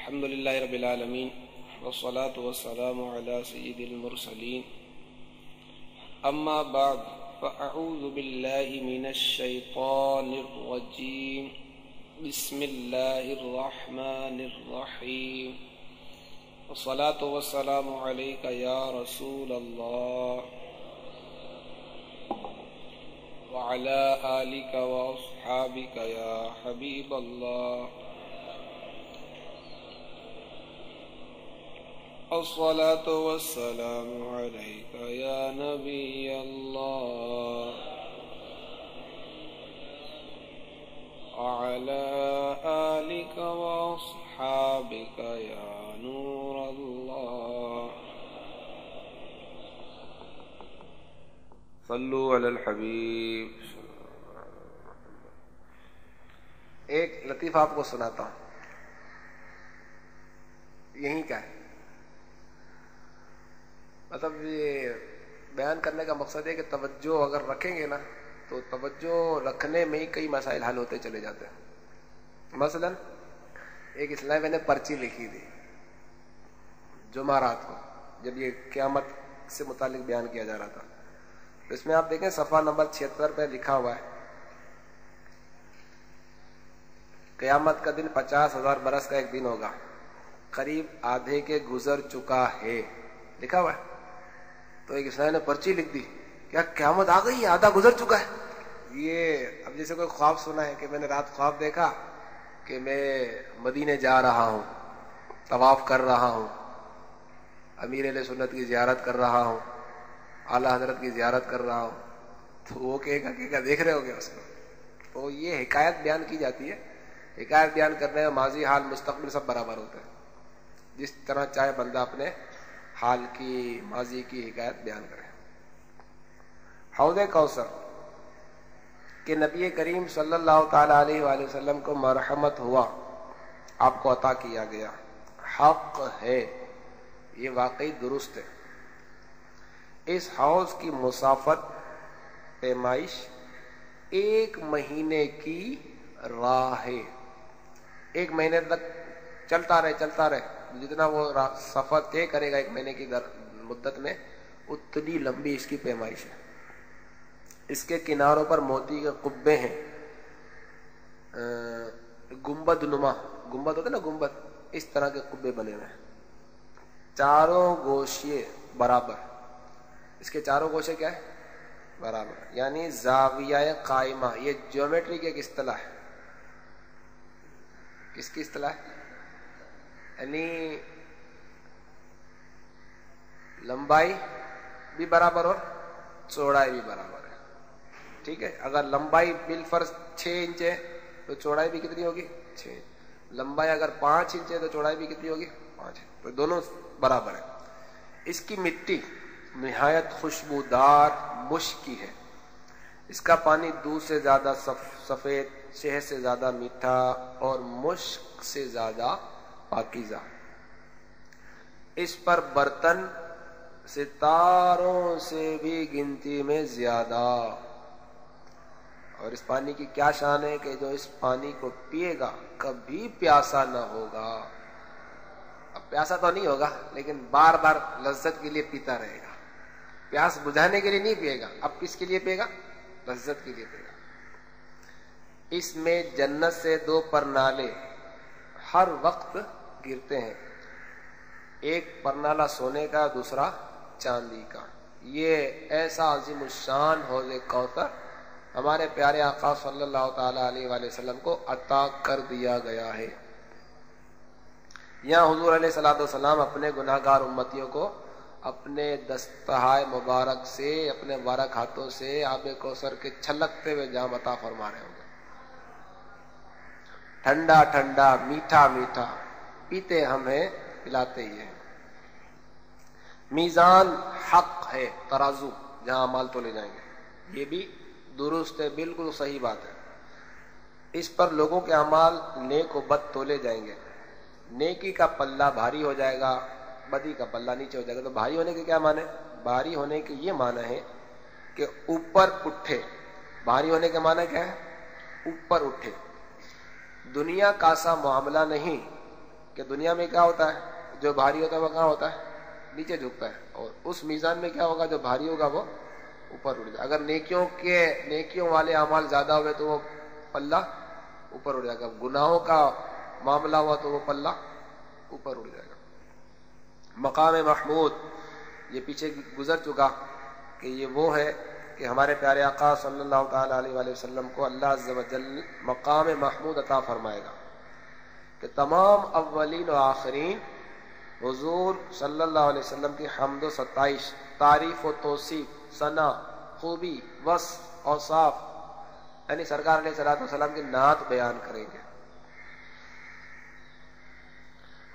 الحمد لله رب العالمين والصلاة والسلام على سيد المرسلين أما بعد فأعوذ بالله من الشيطان الرجيم بسم الله الرحمن الرحيم والصلاة والسلام عليك يا رسول الله وعلى آلك وأصحابك يا حبيب الله الصلاة والسلام عليك يا نبي الله وعلى آلك وأصحابك يا نور الله صلوا علی الحبیب. ایک لطیفہ آپ کو سناتا ہوں. یہی کا ہے، مطلب یہ بیان کرنے کا مقصد ہے کہ توجہ اگر رکھیں گے نا تو توجہ رکھنے میں ہی کئی مسائل حل ہوتے چلے جاتے ہیں. مثلا ایک اسلامی میں نے پرچی لکھی تھی جمعرات کو، جب یہ قیامت سے متعلق بیان کیا جا رہا تھا. تو اس میں آپ دیکھیں صفحہ نمبر 76 پہ لکھا ہوا ہے قیامت کا دن 50,000 برس کا ایک دن ہوگا، قریب آدھے کے گزر چکا ہے، لکھا ہوا ہے. تو ایک اسلامی نے پرچی لکھ دی، کیا قیامت آ گئی ہے، آدھا گزر چکا ہے. یہ اب جیسے کوئی خواب سنا ہے کہ میں نے رات خواب دیکھا کہ میں مدینے جا رہا ہوں، طواف کر رہا ہوں، امیر اہل سنت کی زیارت کر رہا ہوں، اعلیٰ حضرت کی زیارت کر رہا ہوں. تو وہ کہے گا دیکھ رہے ہو گے اس کو. تو یہ حکایت بیان کی جاتی ہے. حکایت بیان کرنے میں ماضی حال مستقبل سب برابر ہوتا ہے. جس طرح چاہے بندہ اپنے حال کی ماضی کی حکایت بیان کرے. حوض کوثر کہ نبی کریم صلی اللہ تعالی علیہ وآلہ وسلم کو مرحمت ہوا، آپ کو عطا کیا گیا، حق ہے، یہ واقعی درست ہے. اس حوض کی مسافت پیمائش 1 مہینے کی راہ ہے. 1 مہینے تک چلتا رہے، جتنا وہ سفر طے کرے گا 1 مہینے کی مدت میں، اتنی لمبی اس کی پیمائش ہے. اس کے کناروں پر موتی کے قبے ہیں، گنبد نما، گنبد ہوتا ہے نا گنبد، اس طرح کے قبے بنے ہوئے ہیں. چاروں گوشے برابر، اس کے چاروں گوشے کیا ہے؟ برابر، یعنی زاویہ قائمہ. یہ جیومیٹری کی ایک اصطلاح ہے. کس کی اصطلاح ہے؟ یعنی لمبائی بھی برابر اور چوڑائی بھی برابر ہے. ٹھیک ہے، اگر لمبائی بالفرض 6 انچ ہے تو چوڑائی بھی کتنی ہوگی؟ 6. لمبائی اگر 5 انچ ہے تو چوڑائی بھی کتنی ہوگی؟ 5. تو دونوں برابر ہیں. اس کی مٹی نہایت خوشبودار مشک کی ہے. اس کا پانی دودھ سے زیادہ سفید، شہد سے زیادہ میٹھا اور مشک سے زیادہ پاکیزہ. اس پر برتن ستاروں سے بھی گنتی میں زیادہ. اور اس پانی کی کیا شان ہے کہ جو اس پانی کو پیے گا کبھی پیاسا نہ ہوگا. اب پیاسا تو نہیں ہوگا لیکن بار بار لذت کے لیے پیتا رہے گا. پیاس بجھانے کے لیے نہیں پیے گا، اب کس کے لیے پیے گا؟ لذت کے لیے پیے گا. اس میں جنت سے 2 پرنالے ہر وقت گرتے ہیں، ایک پرنالہ سونے کا، دوسرا چاندی کا. یہ ایسا عظیم الشان حوض کوثر ہمارے پیارے آقا صلی اللہ تعالی علیہ وآلہ وسلم کو عطا کر دیا گیا ہے. یہاں حضور علیہ الصلوۃ والسلام اپنے گناہگار امتیوں کو اپنے دستہائے مبارک سے، اپنے مبارک ہاتھوں سے آب کوثر کے چھلکتے ہوئے جام عطا فرما رہے ہوں گے. ٹھنڈا ٹھنڈا، میٹھا میٹھا، پیتے ہم ہیں، پلاتے ہی ہیں. میزان حق ہے، ترازو جہاں مال تولے جائیں گے، یہ بھی درست ہے، بالکل صحیح بات ہے. اس پر لوگوں کے اعمال نیک و بد تولے جائیں گے. نیکی کا پلہ بھاری ہو جائے گا، بدی کا پلہ نیچے ہو جائے گا. تو بھاری ہونے کے کیا معنی ہے؟ بھاری ہونے کے یہ معنی ہے کہ اوپر اٹھے. بھاری ہونے کے معنی کیا ہے؟ اوپر اٹھے. دنیا کا سا معاملہ نہیں کہ دنیا میں کیا ہوتا ہے، جو بھاری ہوتا ہے وہ کہاں ہوتا ہے، نیچے جھکتا ہے، اور اس میزان میں کیا ہوگا، جو بھاری ہوگا وہ اوپر اٹھ جائے. اگر نیکیوں والے اعمال زیادہ ہوئے تو وہ پلہ اوپر اٹھ جائے گا، گناہوں کا معاملہ ہوا تو وہ پلہ اوپر اٹھ جائے گا. مقام محمود یہ پیچھے گزر چکا کہ یہ وہ ہے کہ ہمارے پیارے آقا صلی اللہ تعالی علیہ وآلہ وسلم کو اللہ عز و جل مقام محمود عطا فرمائے گا کہ تمام اولین و آخرین حضور صلی اللہ علیہ وسلم کی حمد و ستائش، تعریف و توصیف، ثنا، خوبی، وصف، اوصاف، یعنی سرکار علیہ الصلوۃ والسلام کی نعت بیان کریں گے.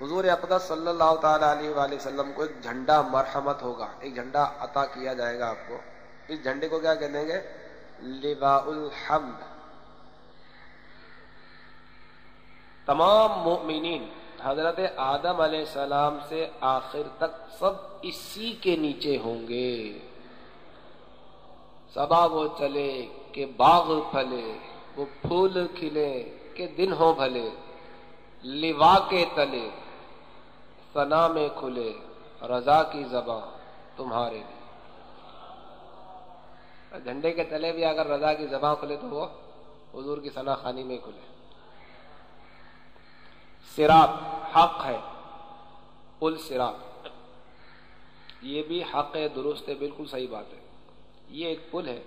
حضور اقدس صلی اللہ تعالی علیہ وآلہ وسلم کو ایک جھنڈا مرحمت ہوگا، ایک جھنڈا عطا کیا جائے گا آپ کو. اس جھنڈے کو کیا کہیں گے، لواء الحمد. تمام مومنین حضرت آدم علیہ السلام سے آخر تک سب اسی کے نیچے ہوں گے. صبا وہ چلے کہ باغ پھلے، وہ پھول کھلے کہ دن ہو بھلے، لوا کے تلے ثنا میں کھلے، رضا کی زباں تمہارے لیے. جھنڈے کے تلے بھی اگر رضا کی زباں کھلے تو وہ حضور کی ثنا خوانی میں کھلے. صراط حق ہے، پل صراط یہ بھی حق ہے، درست ہے، بالکل صحیح بات ہے. یہ ایک پل ہے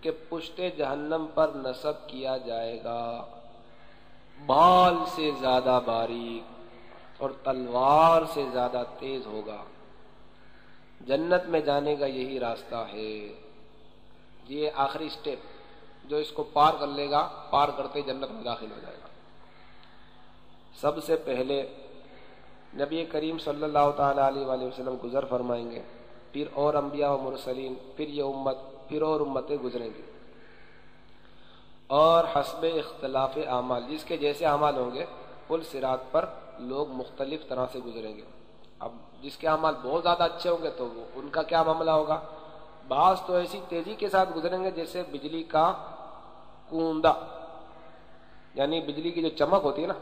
کہ پشت جہنم پر نصب کیا جائے گا، بال سے زیادہ باریک اور تلوار سے زیادہ تیز ہوگا. جنت میں جانے کا یہی راستہ ہے. یہ آخری سٹیپ، جو اس کو پار کر لے گا، پار کرتے جنت میں داخل ہو جائے گا. سب سے پہلے نبی کریم صلی اللہ تعالی علیہ وآلہ وسلم گزر فرمائیں گے، پھر اور انبیاء و مرسلین، پھر یہ امت، پھر اور امتیں گزریں گی. اور حسب اختلاف اعمال، جس کے جیسے اعمال ہوں گے پل صراط پر لوگ مختلف طرح سے گزریں گے. اب جس کے اعمال بہت زیادہ اچھے ہوں گے تو ان کا کیا معاملہ ہوگا، بعض تو ایسی تیزی کے ساتھ گزریں گے جیسے بجلی کا کوندہ، یعنی بجلی کی جو چمک ہوتی ہے نا،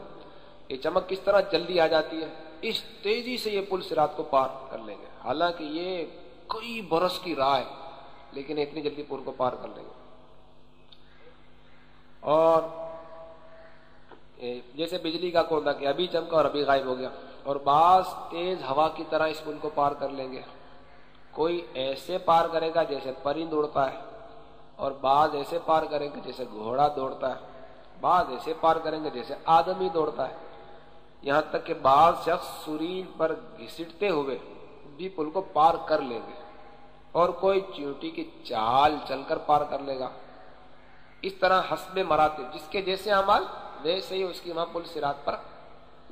یہ چمک کس طرح جلدی آ جاتی ہے، اس تیزی سے یہ پل صراط کو پار کر لیں گے. حالانکہ یہ کئی برس کی راہ ہے لیکن اتنی جلدی پل کو پار کر لیں گے. اور جیسے بجلی کا کوندہ کہ ابھی چمکا اور ابھی غائب ہو گیا. اور بعض تیز ہوا کی طرح اس پل کو پار کر لیں گے. کوئی ایسے پار کرے گا جیسے پرند اڑتا ہے، اور بعض ایسے پار کریں گے جیسے گھوڑا دوڑتا ہے، بعض ایسے پار کریں گے جیسے آدمی دوڑتا ہے. یہاں تک کہ بعض شخص سوری پر گھسٹتے ہوئے بھی پل کو پار کر لیں گے، اور کوئی چیونٹی کی چال چل کر پار کر لے گا. اس طرح حسب مراتب، جس کے جیسے اعمال ویسے ہی اس کی وہاں پل صراط پر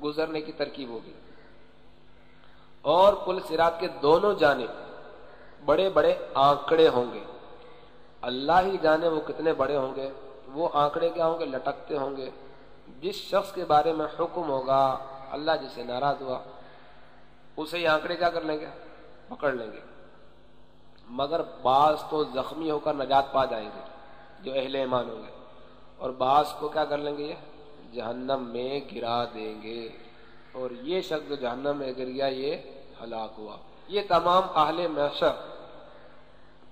گزرنے کی ترکیب ہوگی. اور پل صراط کے دونوں جانب بڑے بڑے آنکڑے ہوں گے. اللہ ہی جانے وہ کتنے بڑے ہوں گے. وہ آنکڑے کیا ہوں گے، لٹکتے ہوں گے. جس شخص کے بارے میں حکم ہوگا، اللہ جس سے ناراض ہوا، اسے یہ آنکڑے کیا کر لیں گے، پکڑ لیں گے. مگر بعض تو زخمی ہو کر نجات پا جائیں گے جو اہل ایمان ہوں گے، اور بعض کو کیا کر لیں گے، یہ جہنم میں گرا دیں گے. اور یہ شخص جو جہنم میں گر گیا یہ ہلاک ہوا. یہ تمام اہل محشر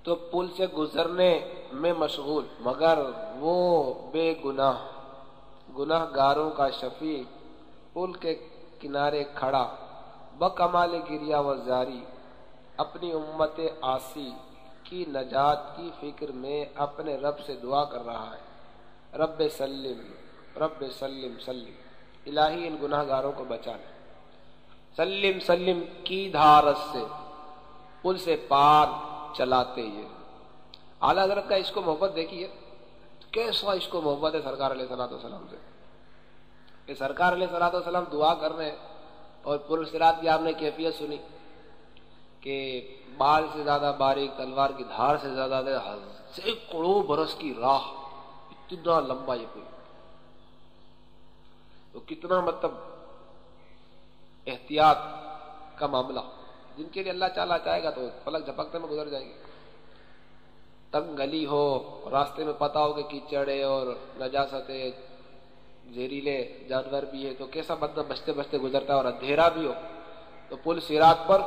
تو پل سے گزرنے میں مشغول، مگر وہ بے گناہ گاروں کا شفیع پل کے کنارے کھڑا، بکمال گریا و زاری، اپنی امت عاصی کی نجات کی فکر میں اپنے رب سے دعا کر رہا ہے، رب سلم رب سلم سلم، الہی ان گناہ گاروں کو بچا لے. سلم سلم کی دھارس سے پل سے پار چلاتے. یہ اعلیٰ حضرت کا عشق و محبت دیکھیے، کیسا عشق و محبت ہے سرکار علیہ الصلوۃ والسلام سے. کہ سرکار علیہ الصلوۃ والسلام دعا کر رہے ہیں اور پل صراط کی آپ نے کیفیت سنی کہ بال سے زیادہ باریک، تلوار کی دھار سے زیادہ، سینکڑوں برس کی راہ، اتنا لمبا یہ پل، تو کتنا مطلب احتیاط کا معاملہ. جن کے لیے اللہ تعالیٰ چاہے گا تو پلک جھپکتے میں گزر جائیں گے. تنگ گلی ہو، راستے میں پتہ ہو کہ کیچڑ ہے اور نجاست ہے، زہریلے جانور بھی ہے تو کیسا بندہ بچتے بچتے گزرتا ہے، اور اندھیرا بھی ہو تو پل صراط پر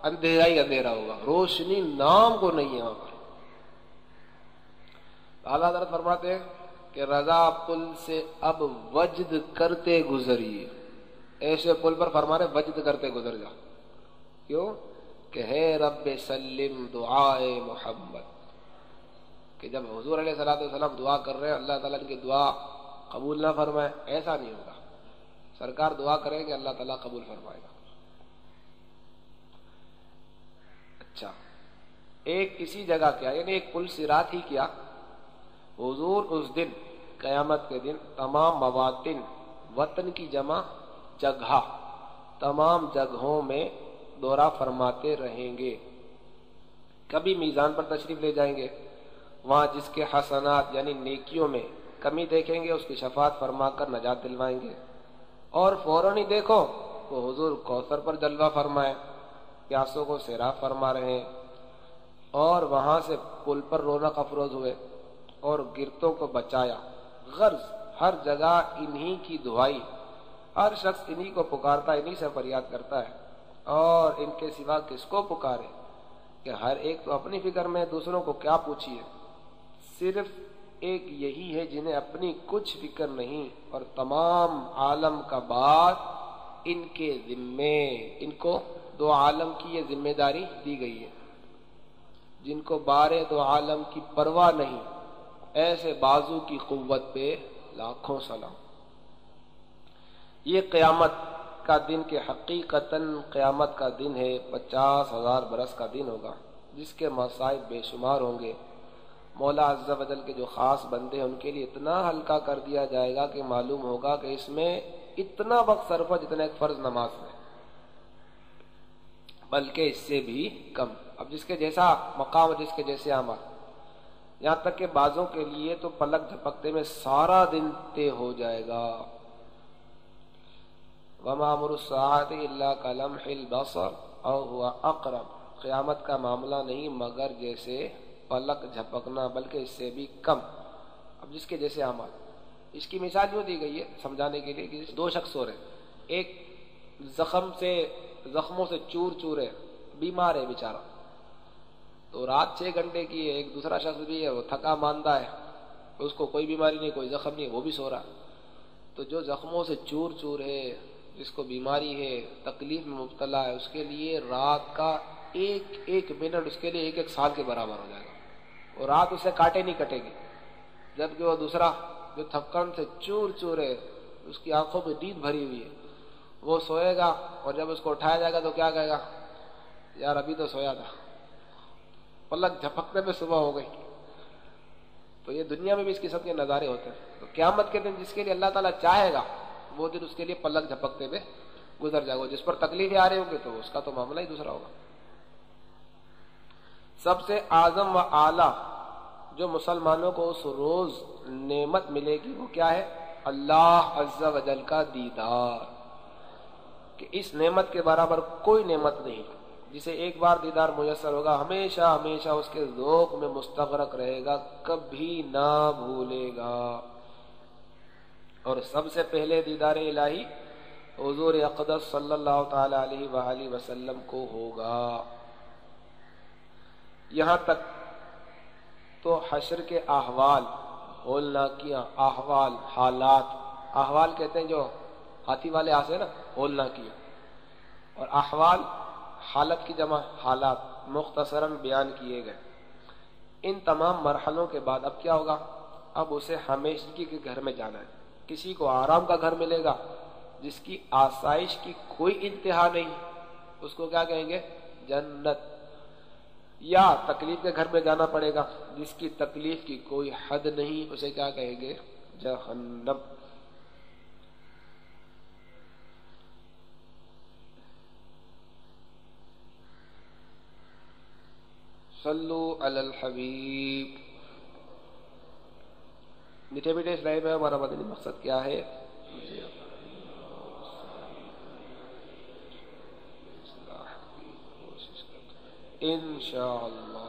اندھیرا ہی اندھیرا ہوگا، روشنی نام کو نہیں ہے وہاں پر۔ اعلیٰ حضرت فرماتے ہیں کہ رضا پل سے اب وجد کرتے گزریے، ایسے پل پر فرما رہے وجد کرتے گزر جا، کیوں کہ ہے رب سلم دعائے محمد، کہ جب حضور علیہ الصلوۃ والسلام دعا کر رہے ہیں اللہ تعالیٰ ان کی دعا قبول نہ فرمائے، ایسا نہیں ہوگا، سرکار دعا کریں کہ اللہ تعالیٰ قبول فرمائے گا۔ اچھا، ایک اسی جگہ کیا، یعنی ایک پل صراط ہی کیا، حضور اس دن قیامت کے دن تمام مواطن، وطن کی جمع جگہ، تمام جگہوں میں دورہ فرماتے رہیں گے، کبھی میزان پر تشریف لے جائیں گے، وہاں جس کے حسنات یعنی نیکیوں میں کمی دیکھیں گے اس کی شفاعت فرما کر نجات دلوائیں گے، اور فوراً ہی دیکھو وہ حضور کوثر پر جلوہ فرمائے، پیاسوں کو سیراب فرما رہے ہیں، اور وہاں سے پل پر رونق افروز ہوئے اور گرتوں کو بچایا۔ غرض ہر جگہ انہی کی دعائی، ہر شخص انہی کو پکارتا، انہی سے فریاد کرتا ہے، اور ان کے سوا کس کو پکارے، کہ ہر ایک تو اپنی فکر میں، دوسروں کو کیا پوچھیے، صرف ایک یہی ہے جنہیں اپنی کچھ فکر نہیں، اور تمام عالم کا بات ان کے ذمے، ان کو دو عالم کی یہ ذمہ داری دی گئی ہے، جن کو بارے دو عالم کی پرواہ نہیں، ایسے بازو کی قوت پہ لاکھوں سلام۔ یہ قیامت کا دن کہ حقیقتاً قیامت کا دن ہے، 50,000 برس کا دن ہوگا، جس کے مصائب بے شمار ہوں گے۔ مولا عز و جل کے جو خاص بندے ہیں ان کے لیے اتنا ہلکا کر دیا جائے گا کہ معلوم ہوگا کہ اس میں اتنا وقت صرف ہو جتنا ایک فرض نماز میں، بلکہ اس سے بھی کم۔ اب جس کے جیسا مقام، جس کے جیسے عمل، یہاں تک کہ بعضوں کے لیے تو پلک جھپکتے میں سارا دن طے ہو جائے گا۔ وَمَا أَمْرُ السَّاعَةِ إِلَّا كَلَمْحِ الْبَصَرِ أَوْ هُوَ أَقْرَبُ، قیامت کا معاملہ نہیں مگر جیسے پلک جھپکنا، بلکہ اس سے بھی کم۔ اب جس کے جیسے عمل، اس کی مثال یوں دی گئی ہے سمجھانے کے لیے کہ دو شخص ہو رہے، ایک زخموں سے چور چور ہے، بیمار ہے بیچارہ، تو رات 6 گھنٹے کی ہے، ایک دوسرا شخص بھی ہے وہ تھکا ماندہ ہے، اس کو کوئی بیماری نہیں، کوئی زخم نہیں، وہ بھی سو رہا، تو جو زخموں سے چور چور ہے، جس کو بیماری ہے، تکلیف میں مبتلا ہے، اس کے لیے رات کا ایک منٹ اس کے لیے ایک سال کے برابر ہو جائے گا، اور رات اسے کاٹے نہیں کٹے گی، جبکہ وہ دوسرا جو تھکن سے چور چور ہے، اس کی آنکھوں میں نیند بھری ہوئی ہے، وہ سوئے گا، اور جب اس کو اٹھایا جائے گا تو کیا کہے گا، یار ابھی تو سویا تھا، پلک جھپکنے میں صبح ہو گئی۔ تو یہ دنیا میں بھی اس قسم کے نظارے ہوتے ہیں۔ تو قیامت کے دن جس کے لیے اللہ تعالیٰ چاہے گا وہ دن اس کے لیے پلک جھپکتے میں گزر جائے گا، جس پر تکلیفیں آ رہی ہوں گی تو اس کا تو معاملہ ہی دوسرا ہوگا۔ سب سے اعظم و اعلیٰ جو مسلمانوں کو اس روز نعمت ملے گی وہ کیا ہے؟ اللہ عز و جل کا دیدار، کہ اس نعمت کے برابر کوئی نعمت نہیں، جسے ایک بار دیدار میسر ہوگا ہمیشہ ہمیشہ اس کے ذوق میں مستغرق رہے گا، کبھی نہ بھولے گا۔ اور سب سے پہلے دیدار الہی حضور اقدس صلی اللہ تعالی علیہ وآلہ وسلم کو ہوگا۔ یہاں تک تو حشر کے احوال، ہولناکیاں، احوال، حالات، احوال کہتے ہیں جو ہاتھی والے آسے نا، ہولناکیاں، اور احوال حالت کی جمع حالات، مختصراً بیان کیے گئے۔ ان تمام مرحلوں کے بعد اب کیا ہوگا؟ اب اسے ہمیشگی کے گھر میں جانا ہے۔ کسی کو آرام کا گھر ملے گا جس کی آسائش کی کوئی انتہا نہیں، اس کو کیا کہیں گے؟ جنت۔ یا تکلیف کے گھر میں جانا پڑے گا جس کی تکلیف کی کوئی حد نہیں، اسے کیا کہیں گے؟ جہنم۔ صلو علی الحبیب۔ میٹھے میٹھے اسلائی میں ہمارا مدنی مقصد کیا ہے؟ انشاءاللہ